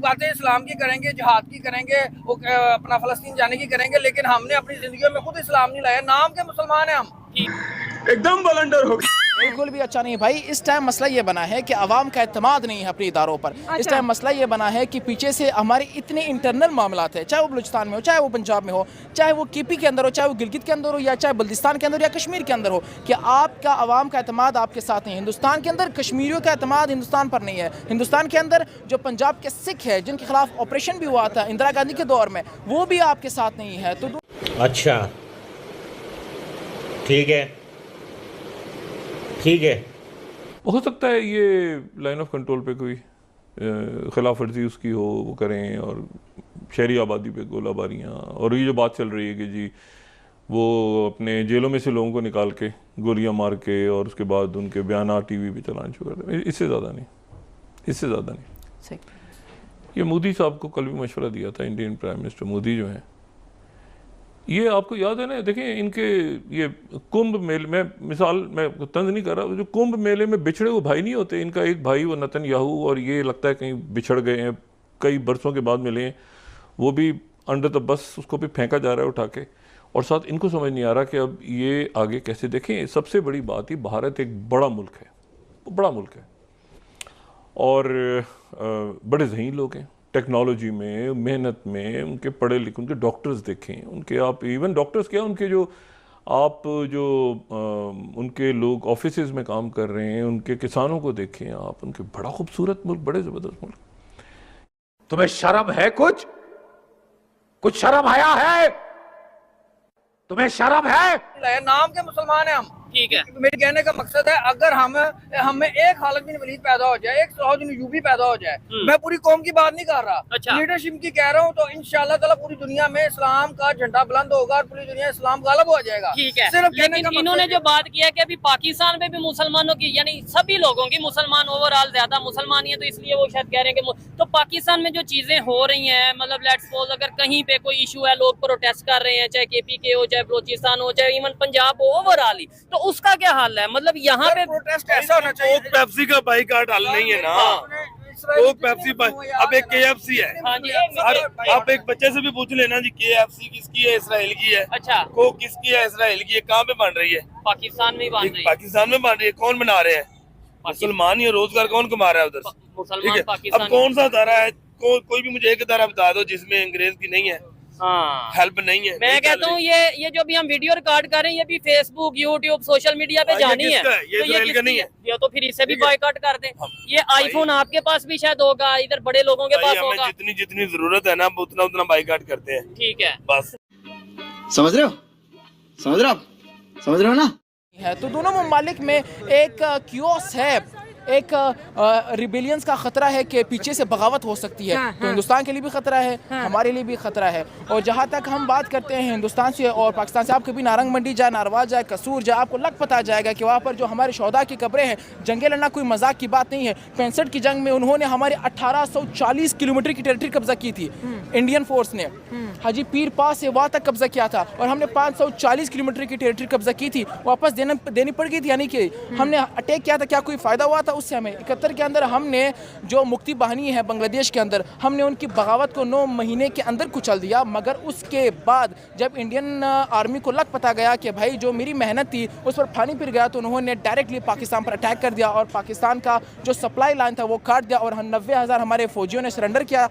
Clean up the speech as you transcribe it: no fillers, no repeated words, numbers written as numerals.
बातें इस्लाम की करेंगे, जिहाद की करेंगे, वो अपना फलस्तीन जाने की करेंगे, लेकिन हमने अपनी जिंदगी में खुद इस्लाम नहीं लाया। नाम के मुसलमान हैं हम। एकदम बलंडर हो गया। बिल्कुल भी अच्छा नहीं भाई। इस टाइम मसला ये बना है कि अवाम का एतमाद नहीं है अपने इदारों पर। इस टाइम मसला ये बना है कि पीछे से हमारे इतने इंटरनल मामलात है, चाहे वो बलूचिस्तान में हो, चाहे वो पंजाब में हो, चाहे वो केपी के अंदर हो, चाहे वो गिलगित के अंदर हो, या चाहे बल्दिस्तान के अंदर या कश्मीर के अंदर हो, कि आपका अवाम का एतमाद आपके साथ नहीं है। हिंदुस्तान के अंदर कश्मीरियों का एतमाद हिंदुस्तान पर नहीं है। हिंदुस्तान के अंदर जो पंजाब के सिख है, जिनके खिलाफ ऑपरेशन भी हुआ था इंदिरा गांधी के दौर में, वो भी आपके साथ नहीं है। तो अच्छा ठीक है, ठीक है। हो सकता है ये लाइन ऑफ कंट्रोल पे कोई खिलाफ वर्जी उसकी हो, वो करें, और शहरी आबादी पे गोलाबारियाँ, और ये जो बात चल रही है कि जी वो अपने जेलों में से लोगों को निकाल के गोलियां मार के और उसके बाद उनके बयान टीवी पे चलाना शुरू कर दें, इससे ज़्यादा नहीं, इससे ज़्यादा नहीं। सही। ये मोदी साहब को कल भी मशवरा दिया था, इंडियन प्राइम मिनिस्टर मोदी जो हैं, ये आपको याद है ना, देखिए इनके ये कुंभ मेले में, मिसाल मैं तंज नहीं कर रहा, जो कुंभ मेले में बिछड़े हुए भाई नहीं होते, इनका एक भाई वो नेतन्याहू, और ये लगता है कहीं बिछड़ गए हैं, कई बरसों के बाद मिले हैं, वो भी अंडर द बस उसको भी फेंका जा रहा है उठा के, और साथ इनको समझ नहीं आ रहा कि अब ये आगे कैसे। देखें, सबसे बड़ी बात ही, भारत एक बड़ा मुल्क है, बड़ा मुल्क है, और बड़े ज़हीन लोग हैं टेक्नोलॉजी में, मेहनत में, उनके पढ़े लिखे, उनके डॉक्टर्स देखें, उनके आप इवन डॉक्टर्स क्या, उनके जो आप जो उनके लोग ऑफिसेज में काम कर रहे हैं, उनके किसानों को देखें आप, उनके बड़ा खूबसूरत मुल्क, बड़े ज़बरदस्त मुल्क। तुम्हें शर्म है? कुछ शर्म आया है? तुम्हें शर्म है? नाम के मुसलमान हैं हम। ठीक है। मेरे कहने का मकसद है, अगर हमें एक खालिद बिन वलीद पैदा हो जाए, एक सलाहुद्दीन अय्यूबी पैदा हो जाए, मैं पूरी कौम की बात नहीं कर रहा, अच्छा। लीडरशिप की कह रहा हूँ, तो इंशाल्लाह ताला पूरी दुनिया में इस्लाम का झंडा बुलंद होगा और पूरी दुनिया इस्लाम गालिब हो जाएगा। ठीक है। सिर्फ लेकिन इन्होंने जो बात किया कि अभी पाकिस्तान में भी मुसलमानों की, यानी सभी लोगों की, मुसलमान ओवरऑल ज्यादा मुसलमान ही है, तो इसलिए वो शायद कह रहे हैं कि तो पाकिस्तान में जो चीजें हो रही हैं, मतलब लेट्स सपोज अगर कहीं पे कोई इशू है, लोग प्रोटेस्ट कर रहे हैं, चाहे केपी के हो, चाहे बलोचिस्तान हो, चाहे इवन पंजाब हो, ओवरऑल ही, तो उसका क्या हाल है? मतलब यहाँ पे प्रोटेस्ट ऐसा होना चाहिए। पेप्सी का बाइकाट हल नहीं है ना, वो पेप्सी अब एक KFC है। हाँ जी। आप एक बच्चे से भी पूछ लेना जी, KFC किसकी है? इसराइल की है। अच्छा। कोक किसकी है? इसराइल की है। कहाँ पे बन रही है? पाकिस्तान में ही बन रही है। पाकिस्तान में बन रही है। कौन बना रहे हैं? मुसलमान ही। रोजगार कौन कमा रहा है उधर से? मुसलमान अब पाकिस्तान। कौन सा धारा है? कोई भी मुझे एक धारा बता दो जिसमें अंग्रेज की नहीं है, हाँ, हेल्प नहीं है। मैं कहता हूँ ये जो भी हम वीडियो रिकॉर्ड कर रहे हैं, ये भी फेसबुक, यूट्यूब, सोशल मीडिया पे जानी है, ये तो इसराइल का नहीं है। ये तो फिर इसे भी बॉयकॉट कर दें। ये आईफोन आपके पास भी शायद होगा, इधर बड़े लोगों के पास होगा। जितनी जरूरत है ना, उतना बाइकाट करते हैं। ठीक है, बस। समझ रहे हो ना? है तो दोनों ममालिक में एक क्योस है, एक रिबेलियंस का खतरा है कि पीछे से बगावत हो सकती है। तो हिंदुस्तान के लिए भी खतरा है, हमारे लिए भी खतरा है। और जहाँ तक हम बात करते हैं हिंदुस्तान से और पाकिस्तान से, आप कभी नारंग मंडी जाए, नारवा जाए, कसूर जाए, आपको लग पता जाएगा कि वहाँ पर जो हमारे शोहदा की कब्रें हैं, जंगे लड़ना कोई मजाक की बात नहीं है। 65 की जंग में उन्होंने हमारे 1840 किलोमीटर की टेरिटरी कब्जा की थी। इंडियन फोर्स ने हाजी पीर पास से वहाँ तक कब्जा किया था, और हमने 540 किलोमीटर की टेरिटरी कब्जा की थी, वापस देनी पड़ गई थी। यानी कि हमने अटैक किया था, क्या कोई फ़ायदा हुआ था उससे? हमें 71 के अंदर हमने जो मुक्ति बाहिनी है बांग्लादेश के अंदर, हमने उनकी बगावत को 9 महीने के अंदर कुचल दिया। मगर उसके बाद जब इंडियन आर्मी को लग पता गया कि भाई जो मेरी मेहनत थी उस पर पानी फिर गया, तो उन्होंने डायरेक्टली पाकिस्तान पर अटैक कर दिया और पाकिस्तान का जो सप्लाई लाइन था वो काट दिया, और 90,000 हमारे फौजियों ने सरेंडर किया।